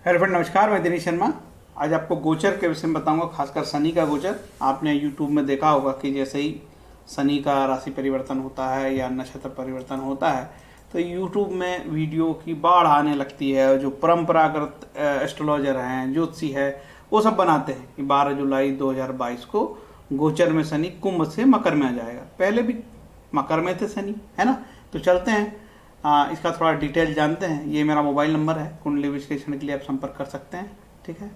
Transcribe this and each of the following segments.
Hello friend, नमस्कार। मैं दिनेश शर्मा। आज आपको गोचर के विषय में बताऊंगा, खासकर शनि का गोचर। आपने यूट्यूब में देखा होगा कि जैसे ही शनि का राशि परिवर्तन होता है या नक्षत्र परिवर्तन होता है तो यूट्यूब में वीडियो की बाढ़ आने लगती है। जो परंपरागत एस्ट्रोलॉजर हैं, ज्योतिषी है, वो सब बनाते हैं कि 12 जुलाई 2022 को गोचर में शनि कुंभ से मकर में आ जाएगा। पहले भी मकर में थे शनि, है ना। तो चलते हैं, इसका थोड़ा डिटेल जानते हैं। ये मेरा मोबाइल नंबर है, कुंडली विश्लेषण के लिए आप संपर्क कर सकते हैं, ठीक है।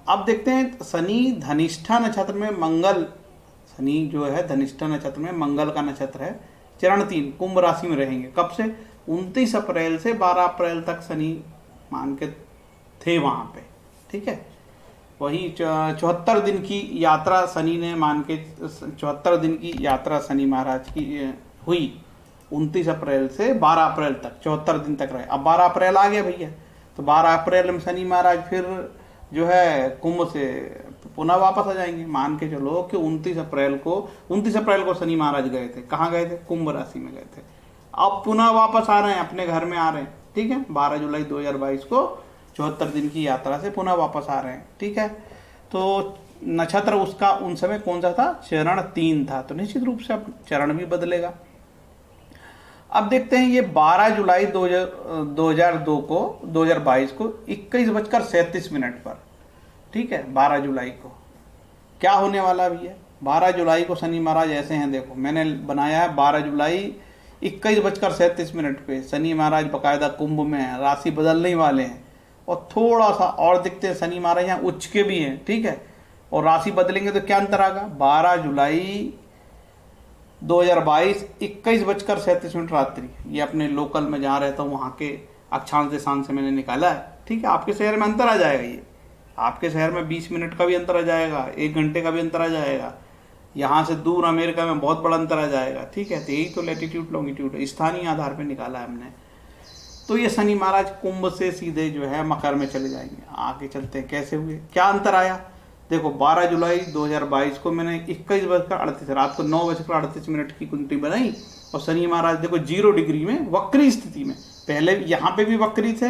अब देखते हैं शनि धनिष्ठा नक्षत्र में मंगल, शनि जो है धनिष्ठा नक्षत्र में मंगल का नक्षत्र है। चरण 3 कुंभ राशि में रहेंगे। कब से? 29 अप्रैल से 12 अप्रैल तक शनि मान के थे वहाँ पे, ठीक है। वही 74 दिन की यात्रा शनि ने मान के 74 दिन की यात्रा शनि महाराज की हुई। 29 अप्रैल से 12 अप्रैल तक 74 दिन तक रहे। अब 12 अप्रैल आ गया भैया, तो 12 अप्रैल में शनि महाराज फिर जो है कुंभ से पुनः वापस आ जाएंगे। मान के चलो कि 29 अप्रैल को शनि महाराज गए थे। कहाँ गए थे? कुंभ राशि में गए थे। अब पुनः वापस आ रहे हैं, अपने घर में आ रहे हैं, ठीक है। 12 जुलाई 2022 को 74 दिन की यात्रा से पुनः वापस आ रहे हैं, ठीक है। तो नक्षत्र उसका उन समय कौन सा था? चरण 3 था। तो निश्चित रूप से अब चरण भी बदलेगा। अब देखते हैं ये 12 जुलाई 2022 को 21:37 पर, ठीक है। 12 जुलाई को क्या होने वाला भी है? 12 जुलाई को शनि महाराज ऐसे हैं, देखो मैंने बनाया है 12 जुलाई 21:37 पे शनि महाराज बकायदा कुंभ में है, राशि बदलने वाले हैं। और थोड़ा सा और दिखते हैं शनि महाराज यहाँ उच्च के भी हैं, ठीक है। और राशि बदलेंगे तो क्या अंतर आएगा? 12 जुलाई 2022 21:37 रात्रि। ये अपने लोकल में जहाँ रहता हूँ वहाँ के अक्षांश देशांश से मैंने निकाला है, ठीक है। आपके शहर में अंतर आ जाएगा। ये आपके शहर में 20 मिनट का भी अंतर आ जाएगा, 1 घंटे का भी अंतर आ जाएगा। यहाँ से दूर अमेरिका में बहुत बड़ा अंतर आ जाएगा, ठीक है। तो यही तो लैटिट्यूड लॉन्गिट्यूड स्थानीय आधार पर निकाला है हमने। तो ये शनि महाराज कुंभ से सीधे जो है मकर में चले जाएंगे। आगे चलते हैं कैसे हुए, क्या अंतर आया। देखो 12 जुलाई 2022 को मैंने 21:38 रात को 9:38 की कुंडली बनाई। और शनि महाराज देखो 0 डिग्री में वक्री स्थिति में, पहले यहाँ पे भी वक्री थे,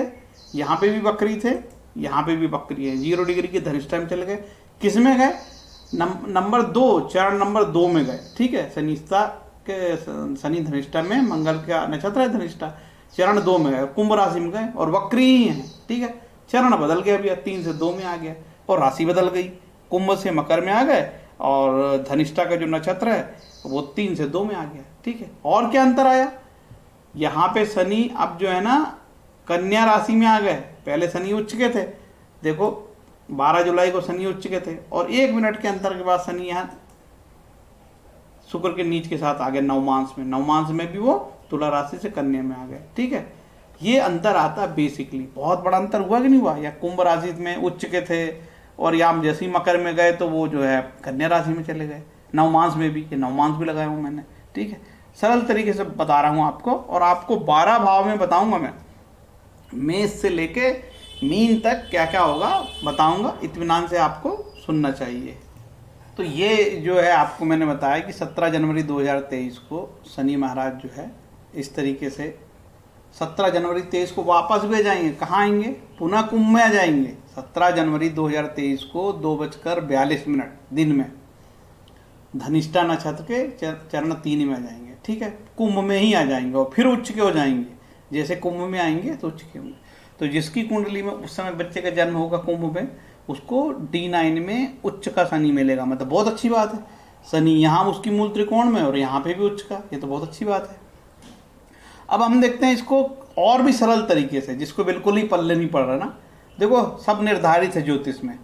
यहाँ पे भी वक्री थे, यहाँ पे भी वक्री है। 0 डिग्री के धनिष्ठा में चले गए। किस में गए? नंबर 2, चरण नंबर 2 में गए, ठीक है। शनि धनिष्ठा में, मंगल का नक्षत्र है धनिष्ठा, चरण 2 में गए, कुंभ राशि में गए और वक्री ही है, ठीक है। चरण बदल गया भैया, 3 से 2 में आ गया और राशि बदल गई। कुंभ से मकर में आ गए और धनिष्ठा का जो नक्षत्र है वो 3 से 2 में आ गया, ठीक है। और क्या अंतर आया? यहाँ पे शनि अब जो है ना कन्या राशि में आ गए। पहले शनि उच्च के थे, देखो 12 जुलाई को शनि उच्च के थे और 1 मिनट के अंतर के बाद शनि यहाँ शुक्र के नीच के साथ आ गए नवमांश में। नवमांश में भी वो तुला राशि से कन्या में आ गए, ठीक है। ये अंतर आता है बेसिकली। बहुत बड़ा अंतर हुआ कि नहीं हुआ? या कुंभ राशि में उच्च के थे और यहाँ जैसे ही मकर में गए तो वो जो है कन्या राशि में चले गए। नवमांश में भी, ये नवमांश भी लगाया हूँ मैंने, ठीक है। सरल तरीके से बता रहा हूँ आपको। और आपको 12 भाव में बताऊंगा मैं, मेष से लेके मीन तक क्या क्या होगा बताऊंगा। इत्मीनान से आपको सुनना चाहिए। तो ये जो है आपको मैंने बताया कि 17 जनवरी 2023 को शनि महाराज जो है इस तरीके से 17 जनवरी 23 को वापस भी जाएंगे। कहाँ आएंगे? पुनः कुंभ में आ जाएंगे। 17 जनवरी 2023 को 2:42 दिन में धनिष्ठा नक्षत्र के चरण 3 में आ जाएंगे, ठीक है। कुंभ में ही आ जाएंगे और फिर उच्च के हो जाएंगे। जैसे कुंभ में आएंगे तो उच्च के होंगे। तो जिसकी कुंडली में उस समय बच्चे का जन्म होगा कुंभ में, उसको D9 में उच्च का शनि मिलेगा। मतलब बहुत अच्छी बात है। शनि यहाँ उसकी मूल त्रिकोण में और यहाँ पे भी उच्च का, ये तो बहुत अच्छी बात है। अब हम देखते हैं इसको और भी सरल तरीके से, जिसको बिल्कुल ही पल्ले नहीं पड़ रहा ना। देखो सब निर्धारित है ज्योतिष में।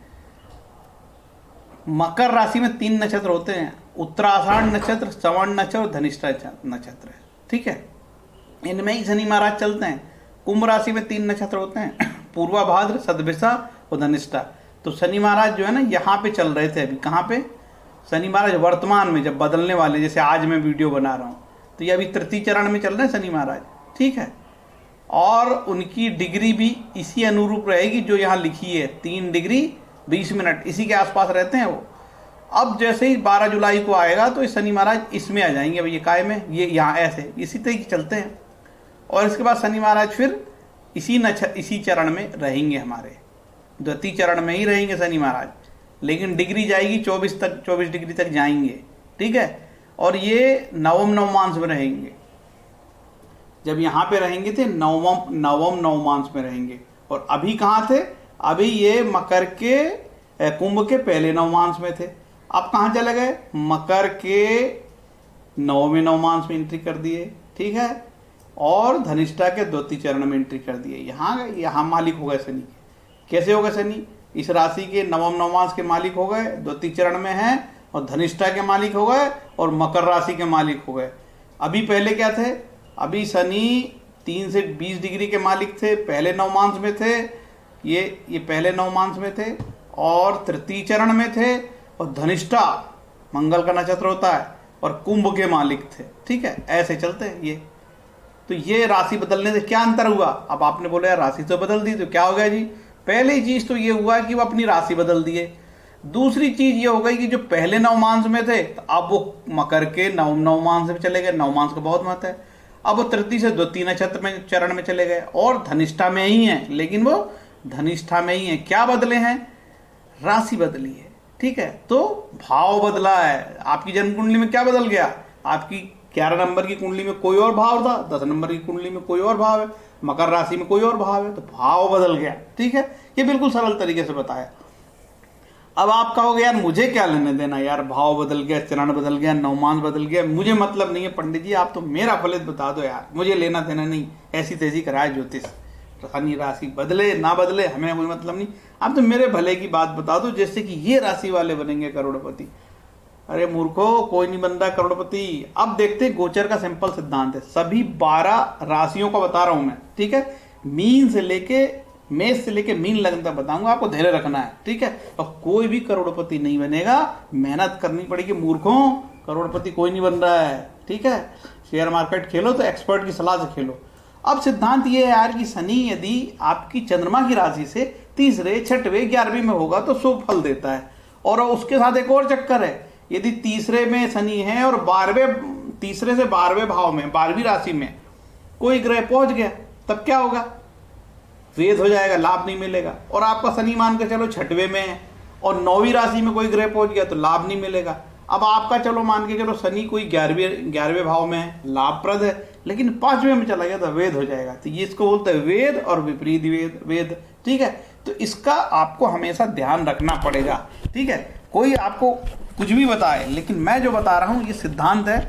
मकर राशि में 3 नक्षत्र होते हैं, उत्तराषाढ़ नक्षत्र, श्रवण नक्षत्र और धनिष्ठा नक्षत्र, ठीक है। इनमें ही शनि महाराज चलते हैं। कुंभ राशि में 3 नक्षत्र होते हैं, पूर्वा भाद्र, सदभिषा और धनिष्ठा। तो शनि महाराज जो है ना यहाँ पे चल रहे थे। अभी कहाँ पे? शनि महाराज वर्तमान में जब बदलने वाले, जैसे आज मैं वीडियो बना रहा हूँ तो ये अभी तृतीय चरण में चल रहे हैं शनि महाराज, ठीक है। और उनकी डिग्री भी इसी अनुरूप रहेगी जो यहाँ लिखी है, 3 डिग्री 20 मिनट, इसी के आसपास रहते हैं वो। अब जैसे ही 12 जुलाई को आएगा तो शनि महाराज इसमें आ जाएंगे। अब ये काय में, ये यहाँ ऐसे इसी तरीके चलते हैं। और इसके बाद शनि महाराज फिर इसी चरण में रहेंगे, हमारे द्वितीय चरण में ही रहेंगे शनि महाराज, लेकिन डिग्री जाएगी 24 डिग्री तक जाएंगे, ठीक है। और ये नवम नवमांश में रहेंगे। जब यहाँ पे रहेंगे थे नवम नवमांश में रहेंगे, और अभी कहाँ थे, अभी ये मकर के कुंभ के पहले नवमांश में थे। अब कहाँ चले गए, मकर के नववें नवमांश में एंट्री कर दिए, ठीक है, और धनिष्ठा के द्वितीय चरण में एंट्री कर दिए। यहाँ मालिक हो गए शनि के। कैसे हो गए शनि, इस राशि के नवम नवमांश के मालिक हो गए, द्वितीय चरण में हैं, और धनिष्ठा के मालिक हो गए, और मकर राशि के मालिक हो गए। अभी पहले क्या थे, अभी शनि 3 से 20 डिग्री के मालिक थे, पहले नवमांश में थे, ये पहले नवमांश में थे और तृतीय चरण में थे, और धनिष्ठा मंगल का नक्षत्र होता है और कुंभ के मालिक थे, ठीक है। ऐसे चलते हैं ये। तो ये राशि बदलने से क्या अंतर हुआ, अब आपने बोला यार राशि तो बदल दी, तो क्या हो गया जी, पहली चीज तो ये हुआ कि वो अपनी राशि बदल दिए। दूसरी चीज ये हो गई कि जो पहले नवमांश में थे, तो अब वो मकर के नवमांश में चले गए। नवमांश का बहुत महत्व है। अब वो तृतीय से द्वितीय नक्षत्र में चरण में चले गए, और धनिष्ठा में ही है, लेकिन वो धनिष्ठा में ही है। क्या बदले हैं, राशि बदली है, ठीक है। तो भाव बदला है। आपकी जन्म कुंडली में क्या बदल गया, आपकी 11 नंबर की कुंडली में कोई और भाव था, 10 नंबर की कुंडली में कोई और भाव है, मकर राशि में कोई और भाव है, तो भाव बदल गया, ठीक है। ये बिल्कुल सरल तरीके से बताया। अब आप कहोगे यार मुझे क्या लेने देना, यार भाव बदल गया, चरण बदल गया, नवमांश बदल गया, मुझे मतलब नहीं है। पंडित जी आप तो मेरा फलित बता दो यार, मुझे लेना देना नहीं, ऐसी तेजी कराए ज्योतिष। शनि राशि बदले ना बदले हमें कोई मतलब नहीं, आप तो मेरे भले की बात बता दो, जैसे कि ये राशि वाले बनेंगे करोड़पति। अरे मूर्खो, कोई नहीं बनता करोड़पति। अब देखते हैं गोचर का सिंपल सिद्धांत है, सभी 12 राशियों का बता रहा हूं मैं, ठीक है। मीन से लेके मेष से लेके मीन लगन तक बताऊंगा, आपको धैर्य रखना है, ठीक है। और कोई भी करोड़पति नहीं बनेगा, मेहनत करनी पड़ेगी मूर्खों, करोड़पति कोई नहीं बन रहा है, ठीक है। शेयर मार्केट खेलो तो एक्सपर्ट की सलाह से खेलो। अब सिद्धांत ये है यार कि शनि यदि आपकी चंद्रमा की राशि से तीसरे, छठवें, 11वें में होगा तो शुभ फल देता है। और उसके साथ एक और चक्कर है, यदि तीसरे में शनि है और तीसरे से 12वें भाव में, 12वीं राशि में कोई ग्रह पहुंच गया, तब क्या होगा, वेद हो जाएगा, लाभ नहीं मिलेगा। और आपका शनि मान के चलो 6वें में है और 9वीं राशि में कोई ग्रह पहुंच गया तो लाभ नहीं मिलेगा। अब आपका चलो मान के चलो शनि कोई 11वें भाव में है, लाभप्रद है, लेकिन 5वें में चला गया तो वेद हो जाएगा। तो ये इसको बोलते हैं वेद और विपरीत वेद, ठीक है। तो इसका आपको हमेशा ध्यान रखना पड़ेगा, ठीक है। कोई आपको कुछ भी बताए, लेकिन मैं जो बता रहा हूं ये सिद्धांत है।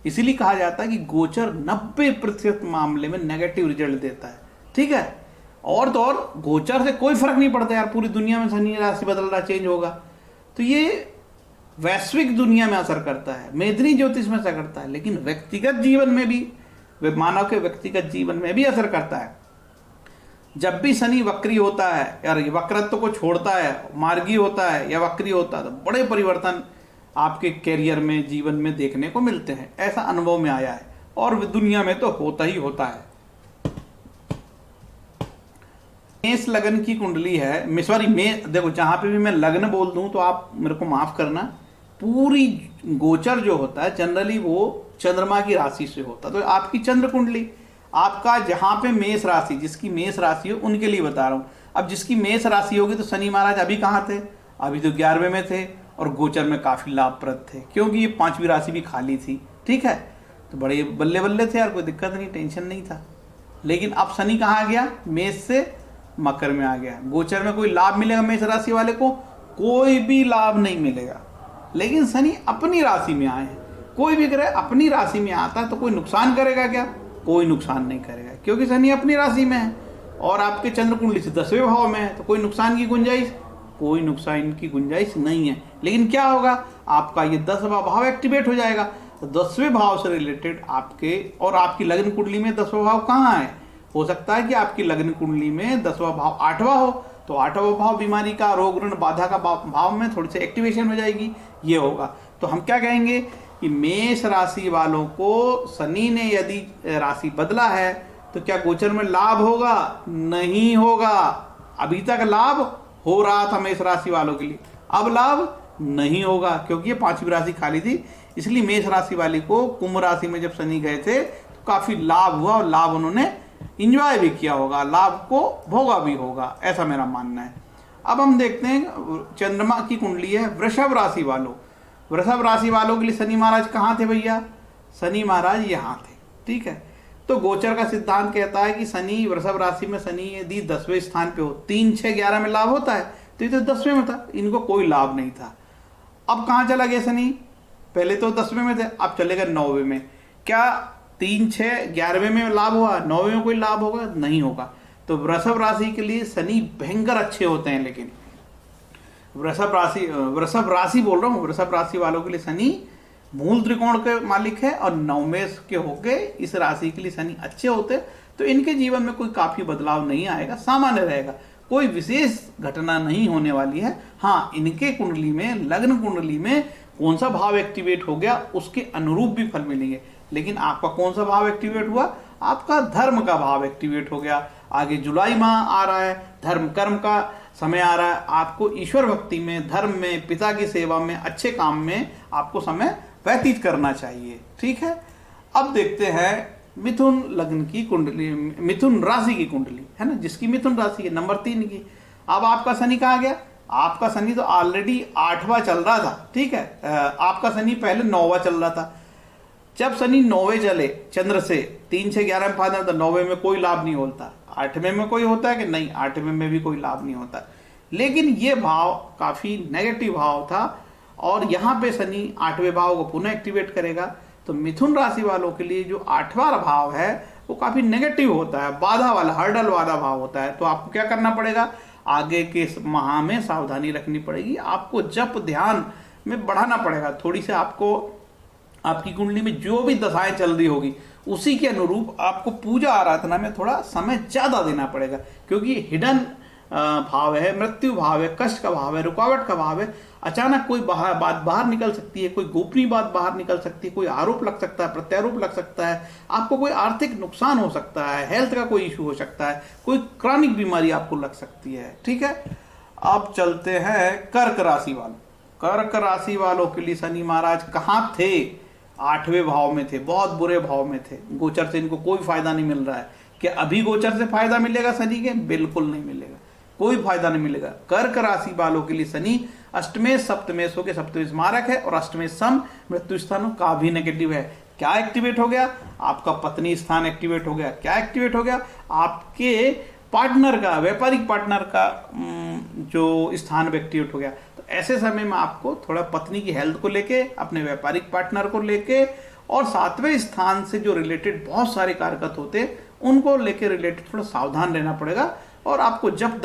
इसीलिए कहा जाता है कि गोचर 90% मामले में नेगेटिव रिजल्ट देता है, ठीक है। और तो और गोचर से कोई फर्क नहीं पड़ता यार, पूरी दुनिया में शनि राशि बदल रहा, चेंज होगा, तो ये वैश्विक दुनिया में असर करता है, मेदिनी ज्योतिष में असर करता है, लेकिन व्यक्तिगत जीवन में भी, मानव के व्यक्तिगत जीवन में भी असर करता है। जब भी शनि वक्री होता है यार, वक्रत्व को छोड़ता है, मार्गी होता है या वक्री होता है, तो बड़े परिवर्तन आपके कैरियर में, जीवन में देखने को मिलते हैं। ऐसा अनुभव में आया है और दुनिया में तो होता ही होता है। मेष लगन की कुंडली है, सॉरी देखो जहां पे भी मैं लग्न बोल दूं तो आप मेरे को माफ करना, पूरी गोचर जो होता है जनरली वो चंद्रमा की राशि से होता है। तो आपकी चंद्र कुंडली, आपका जहां पे मेष राशि, जिसकी मेष राशि हो उनके लिए बता रहा हूं। अब जिसकी मेष राशि होगी तो शनि महाराज अभी कहाँ थे, अभी तो 11वें में थे और गोचर में काफी लाभप्रद थे, क्योंकि ये 5वीं राशि भी खाली थी, ठीक है। तो बड़े बल्ले बल्ले थे यार, कोई दिक्कत नहीं, टेंशन नहीं था। लेकिन अब शनि कहाँ गया, मेष से मकर में आ गया। गोचर में कोई लाभ मिलेगा मेष राशि वाले को, कोई भी लाभ नहीं मिलेगा। लेकिन शनि अपनी राशि में आए हैं, कोई भी ग्रह अपनी राशि में आता है तो कोई नुकसान करेगा क्या, कोई नुकसान नहीं करेगा, क्योंकि शनि अपनी राशि में है और आपके चंद्र कुंडली से 10वें भाव में है, तो कोई नुकसान की गुंजाइश, कोई नुकसान की गुंजाइश नहीं है। लेकिन क्या होगा, आपका ये 10वां भाव एक्टिवेट हो जाएगा। तो 10वें भाव से रिलेटेड आपके और आपकी लग्न कुंडली में 10वां भाव कहाँ है, हो सकता है कि आपकी लग्न कुंडली में 10वां भाव 8वां हो, तो 8वां भाव बीमारी का, रोग ऋण बाधा का भाव में थोड़ी सी एक्टिवेशन हो जाएगी, ये होगा। तो हम क्या कहेंगे कि मेष राशि वालों को शनि ने यदि राशि बदला है तो क्या गोचर में लाभ होगा, नहीं होगा। अभी तक लाभ हो रहा था मेष राशि वालों के लिए, अब लाभ नहीं होगा, क्योंकि ये 5वीं राशि खाली थी। इसलिए मेष राशि वाली को कुंभ राशि में जब शनि गए थे तो काफी लाभ हुआ और लाभ उन्होंने इंजॉय भी किया होगा, लाभ को भोगा भी होगा, ऐसा मेरा मानना है। अब हम देखते हैं चंद्रमा की कुंडली है वृषभ राशि वालों। वृषभ राशि वालों के लिए शनि महाराज कहाँ थे भैया? शनि महाराज यहाँ थे, ठीक है। तो गोचर का सिद्धांत कहता है कि शनि, वृषभ राशि में शनि यदि 10वें स्थान पे हो, 3, 6, 11 में लाभ होता है, तो ये तो 10वें में था, इनको कोई लाभ नहीं था। अब कहाँ चला गया शनि? पहले तो 10वें में थे, अब चले गए 9वें में। क्या 3, 6, 11वें में लाभ हुआ? 9वें में कोई लाभ होगा? नहीं होगा। तो वृषभ राशि के लिए शनि भयंकर अच्छे होते हैं, लेकिन वृषभ राशि बोल रहा हूँ, वृषभ राशि वालों के लिए शनि मूल त्रिकोण के मालिक है और 9वें के होके इस राशि के लिए शनि अच्छे होते, तो इनके जीवन में कोई काफी बदलाव नहीं आएगा, सामान्य रहेगा, कोई विशेष घटना नहीं होने वाली है। हाँ, इनके कुंडली में, लग्न कुंडली में कौन सा भाव एक्टिवेट हो गया उसके अनुरूप भी फल मिलेंगे। लेकिन आपका कौन सा भाव एक्टिवेट हुआ? आपका धर्म का भाव एक्टिवेट हो गया। आगे जुलाई माह आ रहा है, धर्म कर्म का समय आ रहा है, आपको ईश्वर भक्ति में, धर्म में, पिता की सेवा में, अच्छे काम में आपको समय व्यतीत करना चाहिए, ठीक है। अब देखते हैं मिथुन लग्न की कुंडली, मिथुन राशि की कुंडली है ना, जिसकी मिथुन राशि है नंबर 3 की। अब आपका शनि कहाँ गया? आपका शनि तो ऑलरेडी 8वां चल रहा था, ठीक है। आपका शनि पहले 9वां चल रहा था। जब शनि 9वें चले चंद्र से, 3, 6, 11 में फायदा, तो 9वें में कोई लाभ नहीं होता। 8वें में कोई होता है कि नहीं? 8वें में भी कोई लाभ नहीं होता। लेकिन ये भाव काफी नेगेटिव भाव था और यहाँ पे शनि 8वें भाव को पुनः एक्टिवेट करेगा। तो मिथुन राशि वालों के लिए जो 8वां भाव है वो काफी नेगेटिव होता है, बाधा वाला, हर्डल वाला भाव होता है। तो आपको क्या करना पड़ेगा? आगे के माह में सावधानी रखनी पड़ेगी, आपको जप ध्यान में बढ़ाना पड़ेगा। थोड़ी से आपको आपकी कुंडली में जो भी दशाएं चल रही होगी उसी के अनुरूप आपको पूजा आराधना में थोड़ा समय ज्यादा देना पड़ेगा, क्योंकि हिडन भाव है, मृत्यु भाव है, कष्ट का भाव है, रुकावट का भाव है। अचानक कोई बात बाहर निकल सकती है, कोई गोपनीय बात बाहर निकल सकती है, कोई आरोप लग सकता है, प्रत्यारोप लग सकता है, आपको कोई आर्थिक नुकसान हो सकता है, हेल्थ का कोई इशू हो सकता है, कोई क्रॉनिक बीमारी आपको लग सकती है, ठीक है। अब चलते हैं कर्क राशि वालों। कर्क राशि वालों के लिए शनि महाराज कहाँ थे? 8वें भाव में थे, बहुत बुरे भाव में थे। गोचर से इनको कोई फायदा नहीं मिल रहा है। क्या अभी गोचर से फायदा मिलेगा शनि के? बिल्कुल नहीं मिलेगा, कोई फायदा नहीं मिलेगा। कर्क राशि वालों के लिए शनि अष्टमेश सप्तमेश हो के सप्तमेश मारक है और अष्टमेश सम मृत्यु स्थानों का भी नेगेटिव है। क्या एक्टिवेट हो गया? आपका पत्नी स्थान एक्टिवेट हो गया। क्या एक्टिवेट हो गया? आपके पार्टनर का, व्यापारिक पार्टनर का जो स्थान एक्टिवेट हो गया। तो ऐसे समय में आपको थोड़ा पत्नी की हेल्थ को लेके, अपने व्यापारिक पार्टनर को लेके और 7वें स्थान से जो रिलेटेड बहुत सारे कारकत होते हैं उनको लेके रिलेटेड थोड़ा सावधान रहना पड़ेगा। और आपको जप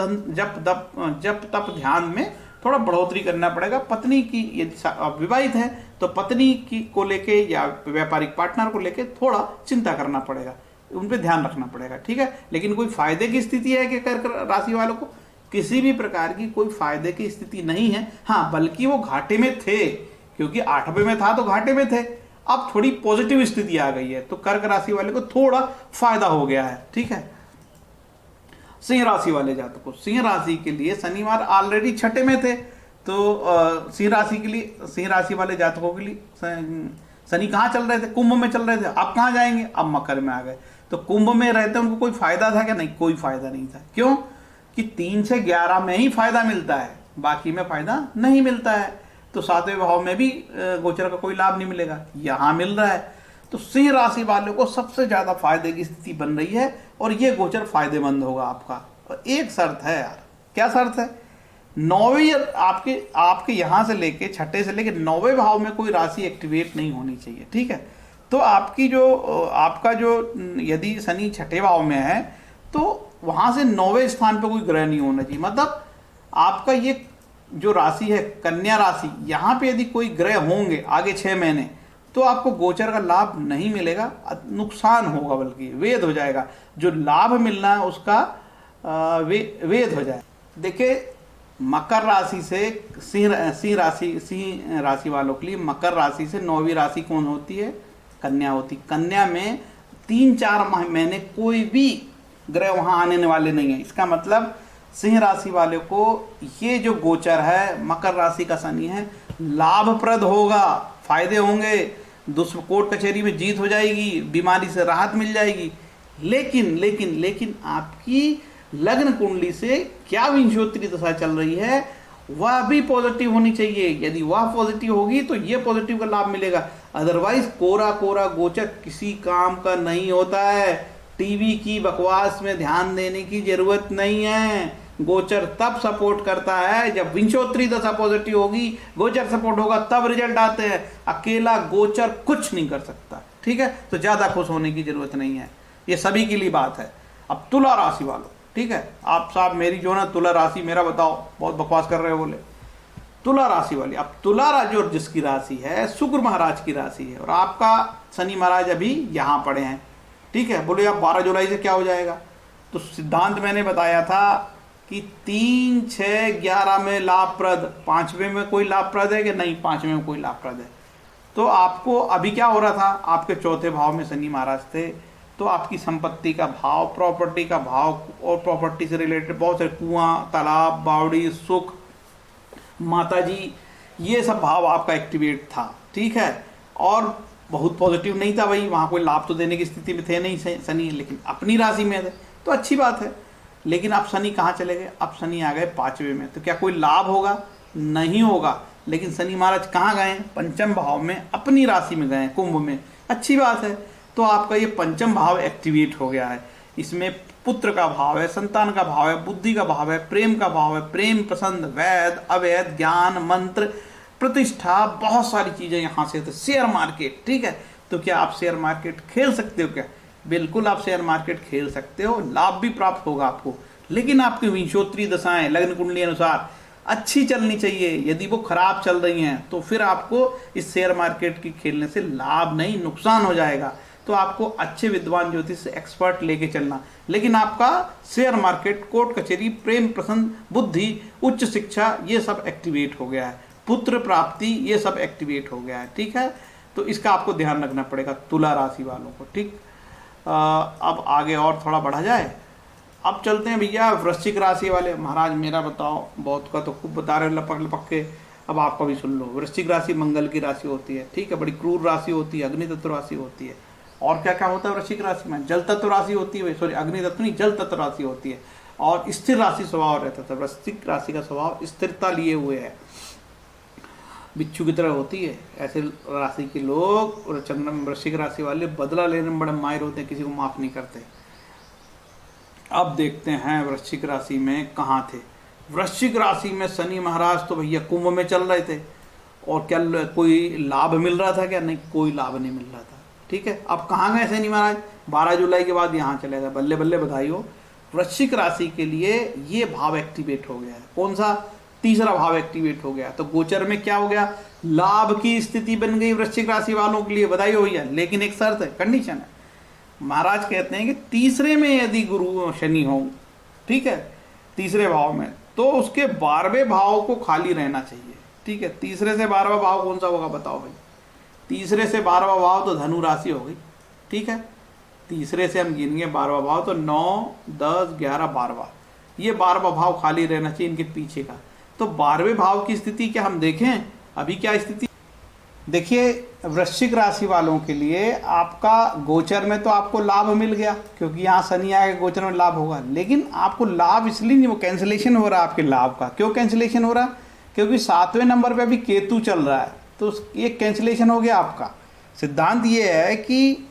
तप ध्यान में थोड़ा बढ़ोतरी करना पड़ेगा। पत्नी की यदि विवाहित है तो पत्नी की को लेके या व्यापारिक पार्टनर को लेके थोड़ा चिंता करना पड़ेगा, उन पे ध्यान रखना पड़ेगा, ठीक है। लेकिन कोई फायदे की स्थिति है कि कर्क राशि वालों को? किसी भी प्रकार की कोई फायदे की स्थिति नहीं है। हाँ, बल्कि वो घाटे में थे, क्योंकि 8वें में था तो घाटे में थे। अब थोड़ी पॉजिटिव स्थिति आ गई है तो कर्क राशि वाले को थोड़ा फायदा हो गया है, ठीक है। सिंह राशि वाले जातकों, सिंह राशि के लिए शनिवार ऑलरेडी 6ठे में थे, तो सिंह राशि के लिए, सिंह राशि वाले जातकों के लिए शनि कहाँ चल रहे थे? कुंभ में चल रहे थे। अब कहाँ जाएंगे? अब मकर में आ गए। तो कुंभ में रहते उनको कोई फायदा था क्या? नहीं, कोई फायदा नहीं था। क्यों? कि 3 से 11 में ही फायदा मिलता है, बाकी में फायदा नहीं मिलता है। तो 7वें भाव में भी गोचर का कोई लाभ नहीं मिलेगा, यहाँ मिल रहा है। तो सिंह राशि वालों को सबसे ज्यादा फायदे की स्थिति बन रही है और ये गोचर फायदेमंद होगा आपका। और एक शर्त है यार, क्या शर्त है? 9वें आपके यहां से लेके 6ठे से लेके 9वें भाव में कोई राशि एक्टिवेट नहीं होनी चाहिए, ठीक है। तो आपका जो यदि शनि 6ठे भाव में है तो वहां से 9वें स्थान पे कोई ग्रह नहीं होना चाहिए। मतलब आपका ये जो राशि है कन्या राशि, यहाँ पे यदि कोई ग्रह होंगे आगे 6 महीने तो आपको गोचर का लाभ नहीं मिलेगा, नुकसान होगा, बल्कि वेद हो जाएगा। जो लाभ मिलना है उसका वेद हो जाए। देखिए, मकर राशि से सिंह राशि वालों के लिए मकर राशि से 9वीं राशि कौन होती है? कन्या होती। कन्या में 3-4 महीने कोई भी ग्रह वहां आने वाले नहीं है। इसका मतलब सिंह राशि वाले को ये जो गोचर है मकर राशि का शनि है, लाभप्रद होगा, फायदे होंगे, कोर्ट कचहरी में जीत हो जाएगी, बीमारी से राहत मिल जाएगी। लेकिन लेकिन लेकिन आपकी लग्न कुंडली से क्या विंशोत्तरी दशा चल रही है वह भी पॉजिटिव होनी चाहिए। यदि वह पॉजिटिव होगी तो ये पॉजिटिव का लाभ मिलेगा, अदरवाइज कोरा कोरा गोचर किसी काम का नहीं होता है। टीवी की बकवास में ध्यान देने की जरूरत नहीं है। गोचर तब सपोर्ट करता है जब विंशोत्तरी दशा पॉजिटिव होगी, गोचर सपोर्ट होगा तब रिजल्ट आते हैं। अकेला गोचर कुछ नहीं कर सकता, ठीक है। तो ज्यादा खुश होने की जरूरत नहीं है, ये सभी के लिए बात है। अब तुला राशि वालों, ठीक है, आप साहब मेरी जो ना तुला राशि मेरा बताओ, बहुत बकवास कर रहे हो बोले। तुला राशि वाली, अब तुला राशि और जिसकी राशि है शुक्र महाराज की राशि है और आपका शनि महाराज अभी यहाँ पड़े हैं, ठीक है। बोले आप 12 जुलाई से क्या हो जाएगा, तो सिद्धांत मैंने बताया था कि 3, 6, 11 में लाभप्रद, 5वें में कोई लाभप्रद है कि नहीं, 5वें में कोई लाभप्रद है। तो आपको अभी क्या हो रहा था, आपके चौथे भाव में शनि महाराज थे, तो आपकी संपत्ति का भाव, प्रॉपर्टी का भाव और प्रॉपर्टी से रिलेटेड बहुत सारे कुआं, तालाब, बावड़ी, सुख, माताजी, ये सब भाव आपका एक्टिवेट था, ठीक है। और बहुत पॉजिटिव नहीं था भाई, वहाँ कोई लाभ तो देने की स्थिति में थे नहीं शनि, लेकिन अपनी राशि में थे तो अच्छी बात है। लेकिन अब शनि कहाँ चले गए, अब शनि आ गए 5वें में, तो क्या कोई लाभ होगा, नहीं होगा। लेकिन शनि महाराज कहाँ गए, पंचम भाव में, अपनी राशि में गए, कुंभ में, अच्छी बात है। तो आपका ये पंचम भाव एक्टिवेट हो गया है। इसमें पुत्र का भाव है, संतान का भाव है, बुद्धि का भाव है, प्रेम का भाव है, प्रेम, पसंद, वैद, अवैध, ज्ञान, मंत्र, प्रतिष्ठा, बहुत सारी चीजें यहाँ से। शेयर मार्केट, ठीक है, तो क्या आप शेयर मार्केट खेल सकते हो क्या, बिल्कुल आप शेयर मार्केट खेल सकते हो, लाभ भी प्राप्त होगा आपको। लेकिन आपकी विंशोत्तरी दशाएं लग्न कुंडली अनुसार अच्छी चलनी चाहिए। यदि वो खराब चल रही हैं तो फिर आपको इस शेयर मार्केट की खेलने से लाभ नहीं, नुकसान हो जाएगा। तो आपको अच्छे विद्वान ज्योतिष एक्सपर्ट लेके चलना। लेकिन आपका शेयर मार्केट, कोर्ट कचहरी, प्रेम, प्रसन्न, बुद्धि, उच्च शिक्षा, ये सब एक्टिवेट हो गया है, पुत्र प्राप्ति, ये सब एक्टिवेट हो गया है, ठीक है। तो इसका आपको ध्यान रखना पड़ेगा तुला राशि वालों को, ठीक। अब आगे और थोड़ा बढ़ा जाए। अब चलते हैं भैया वृश्चिक राशि वाले। महाराज मेरा बताओ, बहुत का तो खूब बता रहे लपक लपक के, अब आपका भी सुन लो। वृश्चिक राशि मंगल की राशि होती है, ठीक है, बड़ी क्रूर राशि होती है, अग्नि तत्व राशि होती है। और क्या क्या होता है वृश्चिक राशि में, जल तत्व राशि होती है, सॉरी अग्नि तत्व नहीं, जल तत्व राशि होती है। और स्थिर राशि स्वभाव रहता था, वृश्चिक राशि का स्वभाव स्थिरता लिए हुए है, बिच्छू की तरह होती है। ऐसे राशि के लोग, चंद्र वृश्चिक राशि वाले बदला लेने में बड़े माहिर होते हैं, किसी को माफ नहीं करते। अब देखते हैं वृश्चिक राशि में कहाँ थे। वृश्चिक राशि में शनि महाराज तो भैया कुंभ में चल रहे थे, और क्या कोई लाभ मिल रहा था क्या, नहीं, कोई लाभ नहीं मिल रहा था, ठीक है। अब कहाँ गए शनि महाराज, 12 जुलाई के बाद यहाँ चले गए, बल्ले बल्ले बधाई हो। वृश्चिक राशि के लिए ये भाव एक्टिवेट हो गया है, कौन सा, तीसरा भाव एक्टिवेट हो गया। तो गोचर में क्या हो गया, लाभ की स्थिति बन गई वृश्चिक राशि वालों के लिए, बधाई हो भैया। लेकिन एक शर्त है, कंडीशन है, महाराज कहते हैं कि तीसरे में यदि गुरु शनि हो, ठीक है, तीसरे भाव में, तो उसके 12वें भाव को खाली रहना चाहिए, ठीक है। तीसरे से 12वां भाव कौन सा होगा बताओ भाई, तीसरे से 12वां भाव तो धनु राशि हो गई, ठीक है। तीसरे से हम गिनेंगे 12वां भाव, तो 9, 10, 11, 12वां, ये 12वां भाव खाली रहना चाहिए इनके पीछे का। तो 12वें भाव की स्थिति क्या हम देखें, अभी क्या स्थिति देखिए। वृश्चिक राशि वालों के लिए आपका गोचर में तो आपको लाभ मिल गया, क्योंकि यहाँ शनि आएगा, गोचर में लाभ होगा। लेकिन आपको लाभ इसलिए नहीं, वो कैंसिलेशन हो रहा है आपके लाभ का। क्यों कैंसिलेशन हो रहा है, क्योंकि 7वें नंबर पे अभी केतु चल रहा है, तो ये कैंसिलेशन हो गया आपका। सिद्धांत ये है कि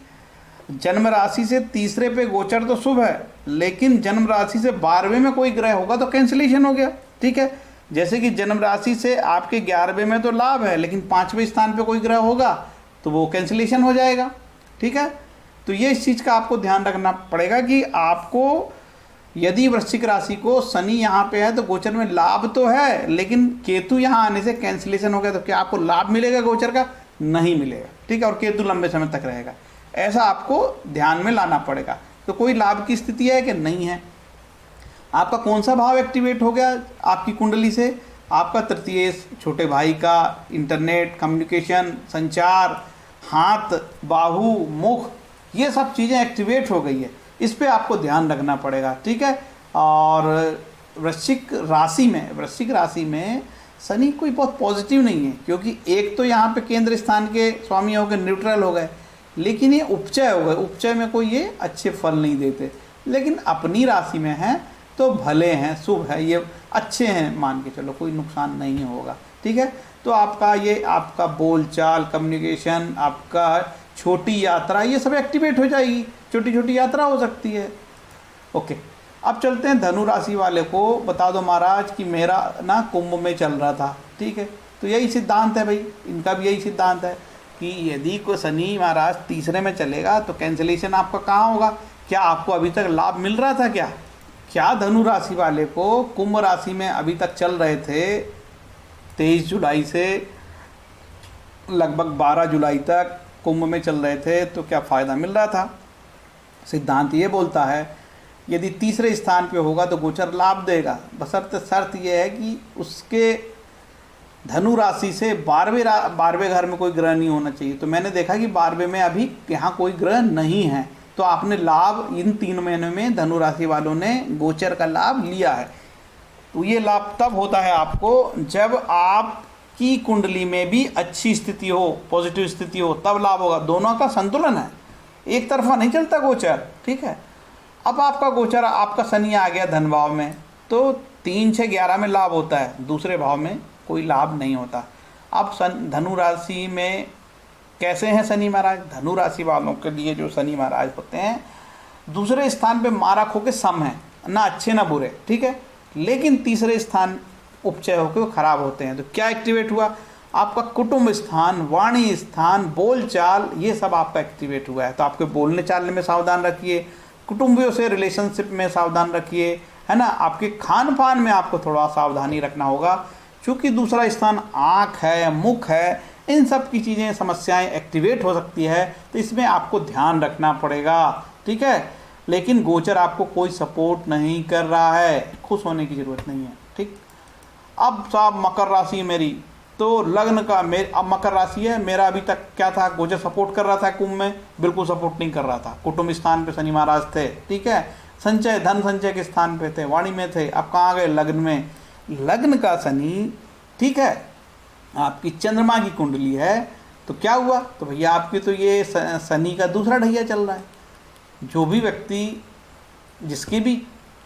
जन्म राशि से तीसरे पे गोचर तो शुभ है, लेकिन जन्म राशि से 12वें में कोई ग्रह होगा तो कैंसिलेशन हो गया, ठीक है। जैसे कि जन्म राशि से आपके 11वें में तो लाभ है, लेकिन 5वें स्थान पे कोई ग्रह होगा तो वो कैंसिलेशन हो जाएगा, ठीक है। तो ये इस चीज़ का आपको ध्यान रखना पड़ेगा कि आपको यदि वृश्चिक राशि को शनि यहाँ पे है तो गोचर में लाभ तो है, लेकिन केतु यहाँ आने से कैंसिलेशन हो गया, तो क्या आपको लाभ मिलेगा गोचर का, नहीं मिलेगा, ठीक है। और केतु लंबे समय तक रहेगा, ऐसा आपको ध्यान में लाना पड़ेगा। तो कोई लाभ की स्थिति है कि नहीं है। आपका कौन सा भाव एक्टिवेट हो गया आपकी कुंडली से, आपका तृतीय, छोटे भाई का, इंटरनेट, कम्युनिकेशन, संचार, हाथ, बाहु, मुख, ये सब चीज़ें एक्टिवेट हो गई है। इस पे आपको ध्यान रखना पड़ेगा, ठीक है। और वृश्चिक राशि में शनि कोई बहुत पॉजिटिव नहीं है, क्योंकि एक तो यहाँ पे केंद्र स्थान के स्वामी हो गए, न्यूट्रल हो गए, लेकिन ये उपचय हो गए, उपचय में कोई ये अच्छे फल नहीं देते। लेकिन अपनी राशि में हैं तो भले हैं, शुभ है, ये अच्छे हैं, मान के चलो कोई नुकसान नहीं होगा। ठीक है, तो आपका ये आपका बोलचाल, कम्युनिकेशन, आपका छोटी यात्रा, ये सब एक्टिवेट हो जाएगी, छोटी छोटी यात्रा हो सकती है। ओके, अब चलते हैं धनु राशि वाले को। बता दो महाराज कि मेरा ना कुंभ में चल रहा था, ठीक है, तो यही सिद्धांत है भाई, इनका भी यही सिद्धांत है कि यदि को शनि महाराज तीसरे में चलेगा तो कैंसिलेशन आपका कहाँ होगा। क्या आपको अभी तक लाभ मिल रहा था क्या धनु राशि वाले को कुंभ राशि में अभी तक चल रहे थे 23 जुलाई से लगभग 12 जुलाई तक कुंभ में चल रहे थे, तो क्या फ़ायदा मिल रहा था। सिद्धांत ये बोलता है यदि तीसरे स्थान पे होगा तो गोचर लाभ देगा, बशर्ते शर्त यह है कि उसके धनु राशि से 12वें घर में कोई ग्रह नहीं होना चाहिए। तो मैंने देखा कि 12वें में अभी यहाँ कोई ग्रह नहीं है, तो आपने लाभ इन 3 महीनों में धनु राशि वालों ने गोचर का लाभ लिया है। तो ये लाभ तब होता है आपको जब आपकी कुंडली में भी अच्छी स्थिति हो, पॉजिटिव स्थिति हो, तब लाभ होगा। दोनों का संतुलन है, एक तरफा नहीं चलता गोचर। ठीक है, अब आपका गोचर, आपका शनि आ गया धन भाव में, तो 3, 6, 11 में लाभ होता है, दूसरे भाव में कोई लाभ नहीं होता। अब धनु राशि में कैसे हैं शनि महाराज। धनु राशि वालों के लिए जो शनि महाराज होते हैं दूसरे स्थान पे मारक होकर सम है, ना अच्छे ना बुरे, ठीक है, लेकिन तीसरे स्थान उपचय होकर खराब होते हैं। तो क्या एक्टिवेट हुआ, आपका कुटुंब स्थान, वाणी स्थान, बोलचाल, ये सब आपका एक्टिवेट हुआ है। तो आपके बोलने चालने में सावधान रखिए, कुटुंबियों से रिलेशनशिप में सावधान रखिए, है ना। आपके खान पान में आपको थोड़ा सावधानी रखना होगा, क्योंकि दूसरा स्थान आँख है, मुख है, इन सब की चीज़ें, समस्याएं एक्टिवेट हो सकती है, तो इसमें आपको ध्यान रखना पड़ेगा। ठीक है, लेकिन गोचर आपको कोई सपोर्ट नहीं कर रहा है, खुश होने की ज़रूरत नहीं है। ठीक, अब साहब मकर राशि मेरी, तो लग्न का अब मकर राशि है, मेरा अभी तक क्या था, गोचर सपोर्ट कर रहा था कुंभ में, बिल्कुल सपोर्ट नहीं कर रहा था। कुटुंब स्थान पे शनि महाराज थे, ठीक है, संचय, धन संचय के स्थान पे थे, वाणी में थे, अब कहाँ गए, लग्न में। लग्न का शनि, ठीक है, आपकी चंद्रमा की कुंडली है, तो क्या हुआ, तो भैया आपकी तो ये शनि का दूसरा ढैया चल रहा है। जो भी व्यक्ति, जिसकी भी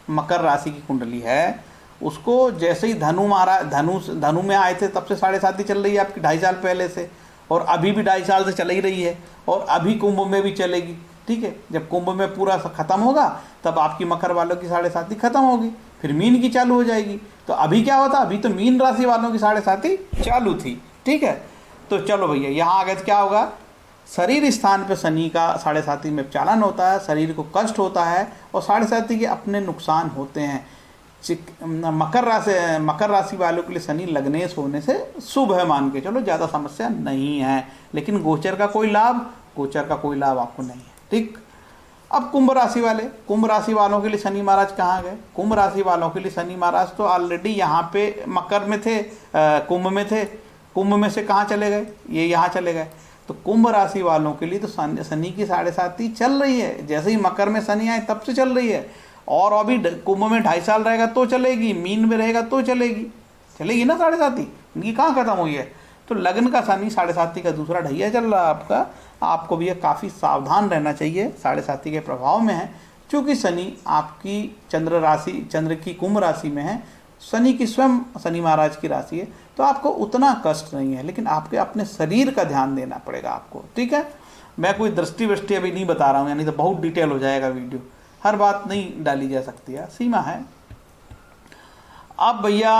मकर राशि की कुंडली है, उसको जैसे ही धनु में आए थे तब से 7.5 चल रही है आपकी, 2.5 साल पहले से, और अभी भी 2.5 साल से चल ही रही है, और अभी कुंभ में भी चलेगी। ठीक है, जब कुंभ में पूरा ख़त्म होगा तब आपकी मकर वालों की 7.5 ख़त्म होगी, फिर मीन की चालू हो जाएगी। तो अभी क्या होता, अभी तो मीन राशि वालों की 7.5 चालू थी। ठीक है, तो चलो भैया यहाँ आगे क्या होगा, शरीर स्थान पे शनि का 7.5 में चालन होता है, शरीर को कष्ट होता है, और 7.5 के अपने नुकसान होते हैं। मकर राशि वालों के लिए शनि लग्नेश होने से शुभ है, मान के चलो, ज़्यादा समस्या नहीं है। लेकिन गोचर का कोई लाभ आपको नहीं है। ठीक, अब कुंभ राशि वालों के लिए शनि महाराज कहाँ गए। कुंभ राशि वालों के लिए शनि महाराज तो ऑलरेडी यहाँ पे मकर में थे, कुंभ में थे, कुंभ में से कहाँ चले गए, ये यहाँ चले गए। तो कुंभ राशि वालों के लिए तो शनि की 7.5 चल रही है, जैसे ही मकर में शनि आए तब से चल रही है, और अभी कुंभ में 2.5 साल रहेगा तो चलेगी, मीन में रहेगा तो चलेगी ना 7.5, इनकी कहाँ खत्म हुई है। तो लग्न का शनि 7.5 का दूसरा ढैया चल रहा है आपका, आपको भी काफ़ी सावधान रहना चाहिए, 7.5 के प्रभाव में है, क्योंकि शनि आपकी चंद्र की कुंभ राशि में है, शनि की स्वयं शनि महाराज की राशि है, तो आपको उतना कष्ट नहीं है, लेकिन आपके अपने शरीर का ध्यान देना पड़ेगा आपको। ठीक है, मैं कोई दृष्टि अभी नहीं बता रहा हूँ, यानी तो बहुत डिटेल हो जाएगा वीडियो, हर बात नहीं डाली जा सकती है, सीमा है। अब भैया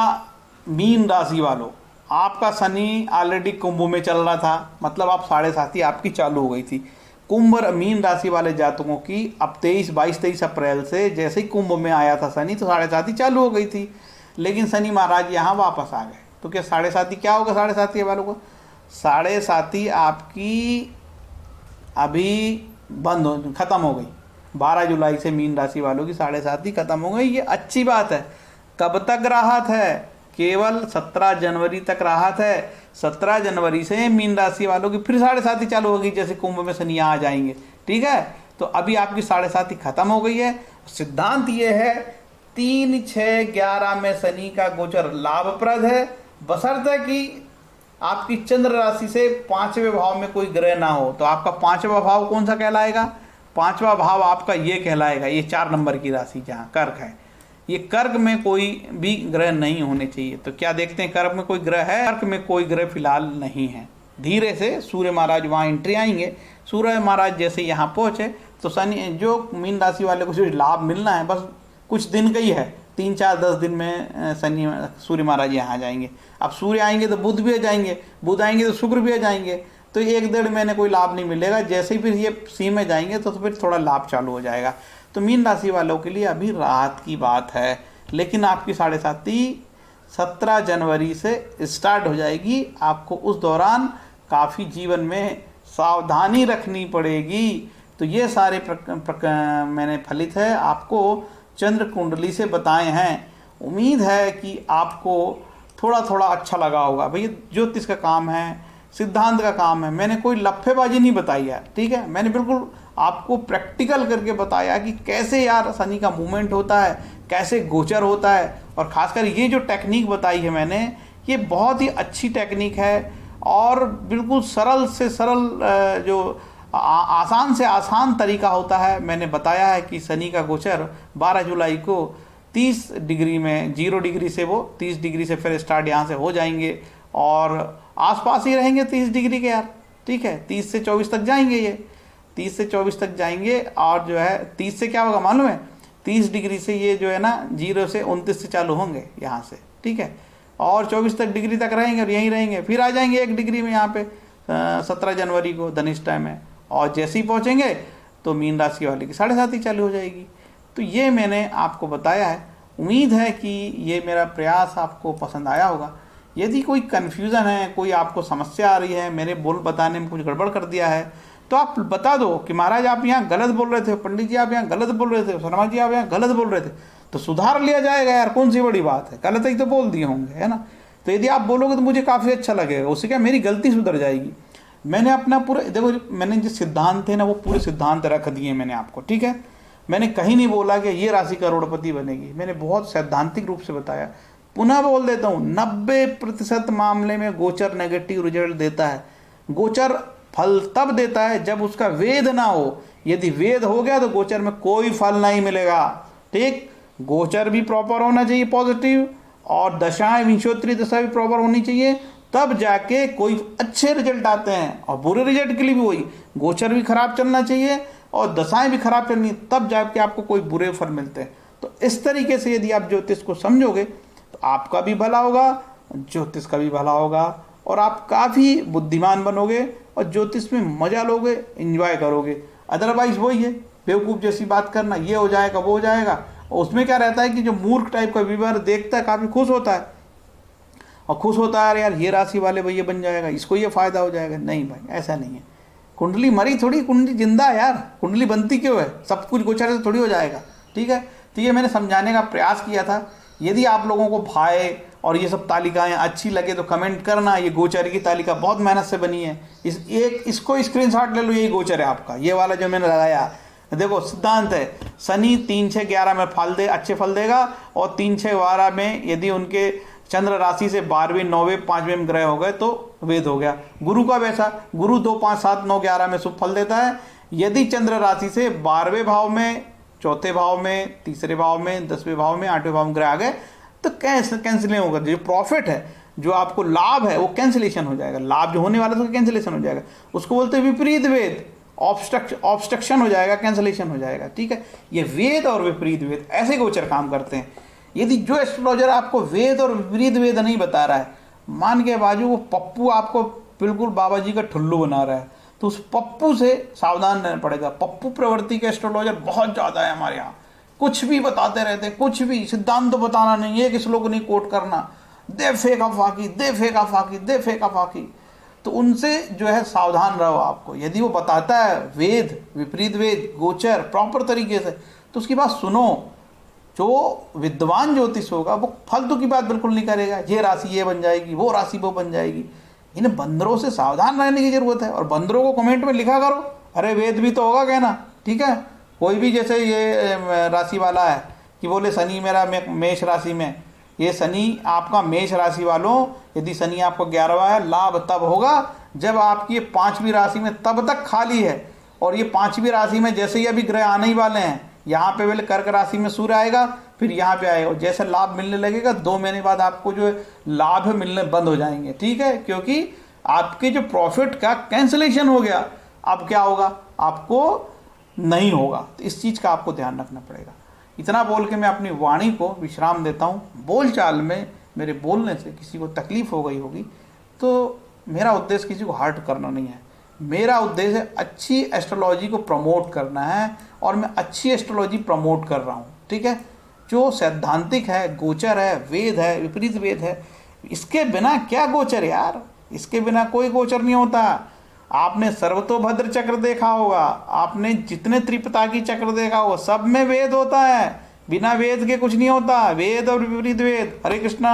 मीन राशि वालों, आपका शनि ऑलरेडी कुंभ में चल रहा था, मतलब आप 7.5 आपकी चालू हो गई थी। मीन राशि वाले जातकों की अब 23 अप्रैल से जैसे ही कुंभ में आया था शनि, तो 7.5 चालू हो गई थी, लेकिन शनि महाराज यहाँ वापस आ गए। तो क्या 7.5 क्या होगा 7.5 वालों को, 7.5 आपकी अभी ख़त्म हो गई, 12 जुलाई से मीन राशि वालों की 7.5 खत्म हो गई। ये अच्छी बात है। कब तक राहत है, केवल 17 जनवरी तक राहत है। 17 जनवरी से मीन राशि वालों की फिर 7.5 चालू होगी, जैसे कुंभ में शनि आ जाएंगे। ठीक है, तो अभी आपकी 7.5 खत्म हो गई है। सिद्धांत ये है 3, 6, 11 में शनि का गोचर लाभप्रद है, बशर्ते कि आपकी चंद्र राशि से 5वें भाव में कोई ग्रह ना हो, तो आपका 5वां भाव कौन सा कहलाएगा? 5वां भाव आपका ये कहलाएगा, ये 4 नंबर की राशि जहाँ कर्क है, ये कर्क में कोई भी ग्रह नहीं होने चाहिए। तो क्या देखते हैं, कर्क में कोई ग्रह है? कर्क में कोई ग्रह फिलहाल नहीं है। धीरे से सूर्य महाराज वहाँ एंट्री आएंगे। सूर्य महाराज जैसे यहाँ पहुँचे तो शनि, जो मीन राशि वाले को जो लाभ मिलना है बस कुछ दिन का ही है, 3-4-10 दिन में सूर्य महाराज यहाँ आ जाएंगे। अब सूर्य आएंगे तो बुध भी आ जाएंगे, बुध आएंगे तो शुक्र भी आ जाएंगे, तो 1-1.5 महीने कोई लाभ नहीं मिलेगा। जैसे ही फिर ये सी में जाएंगे तो फिर थोड़ा लाभ चालू हो जाएगा। तो मीन राशि वालों के लिए अभी राहत की बात है, लेकिन आपकी 7.5 17 जनवरी से स्टार्ट हो जाएगी। आपको उस दौरान काफ़ी जीवन में सावधानी रखनी पड़ेगी। तो ये सारे मैंने फलित है आपको चंद्र कुंडली से बताए हैं। उम्मीद है कि आपको थोड़ा थोड़ा अच्छा लगा होगा। भैया ज्योतिष का काम है, सिद्धांत का काम है, मैंने कोई लफ्फेबाजी नहीं बताई है, ठीक है। मैंने बिल्कुल आपको प्रैक्टिकल करके बताया कि कैसे यार शनि का मूवमेंट होता है, कैसे गोचर होता है, और खासकर ये जो टेक्निक बताई है मैंने, ये बहुत ही अच्छी टेक्निक है और बिल्कुल सरल से सरल जो आसान से आसान तरीका होता है। मैंने बताया है कि शनि का गोचर 12 जुलाई को 30 डिग्री में, 0 डिग्री से वो 30 डिग्री से फिर स्टार्ट यहाँ से हो जाएंगे और आसपास ही रहेंगे 30 डिग्री के यार, ठीक है। 30 से 24 तक जाएंगे, ये 30 से 24 तक जाएंगे। और जो है 30 से क्या होगा मालूम है, 30 डिग्री से ये जो है ना 0 से 29 से चालू होंगे यहाँ से, ठीक है। और 24 तक डिग्री तक रहेंगे और यहीं रहेंगे, फिर आ जाएंगे 1 डिग्री में यहाँ पे 17 जनवरी को धनिष्ठा में। और जैसे ही पहुँचेंगे तो मीन राशि वाले की 7.5 चालू हो जाएगी। तो ये मैंने आपको बताया है। उम्मीद है कि ये मेरा प्रयास आपको पसंद आया होगा। यदि कोई कन्फ्यूज़न है, कोई आपको समस्या आ रही है, मेरे बोल बताने में कुछ गड़बड़ कर दिया है, तो आप बता दो कि महाराज आप यहाँ गलत बोल रहे थे, पंडित जी आप यहाँ गलत बोल रहे थे, शर्मा जी आप यहाँ गलत बोल रहे थे, तो सुधार लिया जाएगा यार, कौन सी बड़ी बात है, गलत ही तो बोल दिए होंगे, है ना। तो यदि आप बोलोगे तो मुझे काफ़ी अच्छा लगेगा, उससे क्या मेरी गलती सुधर जाएगी। मैंने अपना पूरा देखो, मैंने जो सिद्धांत थे ना वो पूरे सिद्धांत रख दिए मैंने आपको, ठीक है। मैंने कहीं नहीं बोला कि ये राशि करोड़पति बनेगी, मैंने बहुत सैद्धांतिक रूप से बताया। पुनः बोल देता हूँ, 90% मामले में गोचर नेगेटिव रिजल्ट देता है। गोचर फल तब देता है जब उसका वेद ना हो। यदि वेद हो गया तो गोचर में कोई फल नहीं मिलेगा, ठीक। गोचर भी प्रॉपर होना चाहिए पॉजिटिव, और दशाएं विंशोत्तरी दशा भी प्रॉपर होनी चाहिए, तब जाके कोई अच्छे रिजल्ट आते हैं। और बुरे रिजल्ट के लिए भी वही, गोचर भी खराब चलना चाहिए और दशाएं भी खराब चलनी, तब जाके आपको कोई बुरे फल मिलते हैं। तो इस तरीके से यदि आप ज्योतिष को समझोगे तो आपका भी भला होगा, ज्योतिष का भी भला होगा, और आप काफ़ी बुद्धिमान बनोगे और ज्योतिष में मजा लोगे, एंजॉय करोगे। अदरवाइज वही है बेवकूफ़ जैसी बात करना, ये हो जाएगा वो हो जाएगा। और उसमें क्या रहता है कि जो मूर्ख टाइप का व्यूअर देखता है काफ़ी खुश होता है, और खुश होता है यार ये राशि वाले भैया बन जाएगा, इसको ये फ़ायदा हो जाएगा। नहीं भाई, ऐसा नहीं है। कुंडली मरी थोड़ी, कुंडली जिंदा है यार। कुंडली बनती क्यों है, सब कुछ गोचर से थोड़ी हो जाएगा, ठीक है। तो ये मैंने समझाने का प्रयास किया था। यदि आप लोगों को भाए और ये सब तालिकाएं अच्छी लगे तो कमेंट करना। ये गोचर की तालिका बहुत मेहनत से बनी है, इसको स्क्रीनशॉट ले लो, यही गोचर है आपका, ये वाला जो मैंने लगाया। देखो सिद्धांत है, शनि 3-6-11 में फल दे, अच्छे फल देगा, और 3-6-12 में यदि उनके चंद्र राशि से 12वें 9वें 5वें में ग्रह हो गए तो वेद हो गया। गुरु का वैसा, गुरु 2 5 7 9 11 में शुभ फल देता है। यदि चंद्र राशि से 12वें भाव में, 4थे भाव में, 3रे भाव में, 10वें भाव में, 8वें भाव में ग्रह आ गए तो कैंसिलिंग होगा। जो प्रॉफिट है, जो आपको लाभ है, वो कैंसिलेशन हो जाएगा। लाभ जो होने वाला था तो कैंसिलेशन हो जाएगा, उसको बोलते हैं विपरीत वेद। ऑब्स्ट्रक्शन हो जाएगा, कैंसिलेशन हो जाएगा, ठीक है। ये वेद और विपरीत वेद ऐसे गोचर काम करते हैं। यदि जो एस्ट्रोलॉजर आपको वेद और विपरीत वेद नहीं बता रहा है, मान के बाजू वो पप्पू आपको बिल्कुल बाबा जी का ठुल्लू बना रहा है, तो उस पप्पू से सावधान रहना पड़ेगा। पप्पू प्रवृत्ति के एस्ट्रोलॉजर बहुत ज़्यादा है हमारे यहाँ, कुछ भी बताते रहते हैं, कुछ भी सिद्धांत तो बताना नहीं, एक श्लोक नहीं कोट करना, दे फेक अफवाकी, दे फेक अफवाकी, दे फेक अफवाकी। तो उनसे जो है सावधान रहो आपको। यदि वो बताता है वेद, विपरीत वेद, गोचर प्रॉपर तरीके से, तो उसकी बात सुनो। जो विद्वान ज्योतिष होगा वो फालतू की बात बिल्कुल नहीं करेगा, ये राशि ये बन जाएगी, वो राशि वो बन जाएगी। इन्हें बंदरों से सावधान रहने की जरूरत है। और बंदरों को कमेंट में लिखा करो, अरे वेद भी तो होगा कहना, ठीक है। कोई भी जैसे ये राशि वाला है कि बोले शनि मेरा मेष राशि में, ये शनि आपका मेष राशि वालों, यदि शनि आपको 11वां है, लाभ तब होगा जब आपकी ये 5वीं राशि में तब तक खाली है। और ये 5वीं राशि में जैसे ही अभी ग्रह आने ही वाले हैं, यहाँ पे पहले कर्क राशि में सूर्य आएगा, फिर यहाँ पे आएगा, और जैसे लाभ मिलने लगेगा 2 महीने बाद आपको जो लाभ मिलने बंद हो जाएंगे। ठीक है, क्योंकि आपके जो प्रॉफिट का कैंसिलेशन हो गया, अब क्या होगा, आपको नहीं होगा। तो इस चीज़ का आपको ध्यान रखना पड़ेगा। इतना बोल के मैं अपनी वाणी को विश्राम देता हूँ। बोलचाल में मेरे बोलने से किसी को तकलीफ हो गई होगी तो मेरा उद्देश्य किसी को हर्ट करना नहीं है। मेरा उद्देश्य अच्छी एस्ट्रोलॉजी को प्रमोट करना है, और मैं अच्छी एस्ट्रोलॉजी प्रमोट कर रहा हूँ। ठीक है, जो सैद्धांतिक है, गोचर है, वेद है, विपरीत वेद है, इसके बिना क्या गोचर यार, इसके बिना कोई गोचर नहीं होता। आपने सर्वतोभद्र चक्र देखा होगा, आपने जितने त्रिपिताकी चक्र देखा होगा, सब में वेद होता है। बिना वेद के कुछ नहीं होता, वेद और विपरीत वेद। हरे कृष्णा।